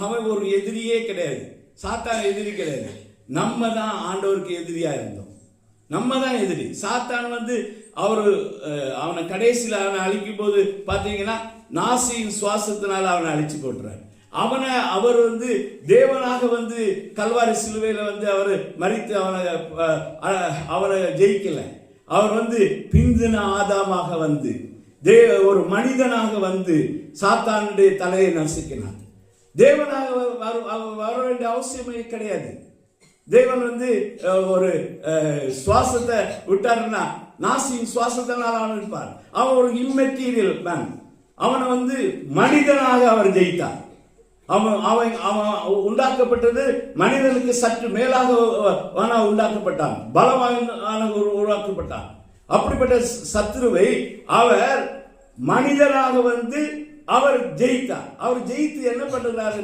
அவன் ஒரு எதிரியே கிடையாது, சாத்தான் எதிரி கிடையாது. நம்ம தான் ஆண்டவருக்கு எதிரியா இருந்தோம். நம்ம தான் எதிரி. சாத்தான் அவனை கடைசியில் அவனை அழிக்கும் போது பார்த்தீங்கன்னா நாசியின் சுவாசத்தினால அவனை அழிச்சு போட்டுறார். அவர் தேவனாக கல்வாரி சிலுவையில் அவர் மரித்து அவனை ஜெயிக்கல. அவர் பிந்தின ஆதாமாக ஒரு மனிதனாக சாத்தானுடைய தலையை நசுக்கினார். தேவனாக வர வேண்டிய அவசியமே கிடையாது. தேவன் ஒரு சுவாசத்தை விட்டாருன்னா நாசியின் சுவாசத்தினால் அவன் இருப்பார். அவன் ஒரு இம்மெட்டீரியல் மேன். அவனை மனிதனாக அவர் ஜெயித்தார். அவன் உண்டாக்கப்பட்டது மனிதனுக்கு சற்று மேலாக உண்டாக்கப்பட்டான், பலமான உருவாக்கப்பட்டான். அப்படிப்பட்ட சத்துருவை அவர் மனிதனாக அவர் ஜெயித்தார். அவர் ஜெயித்து என்ன பண்ணுகிறார்?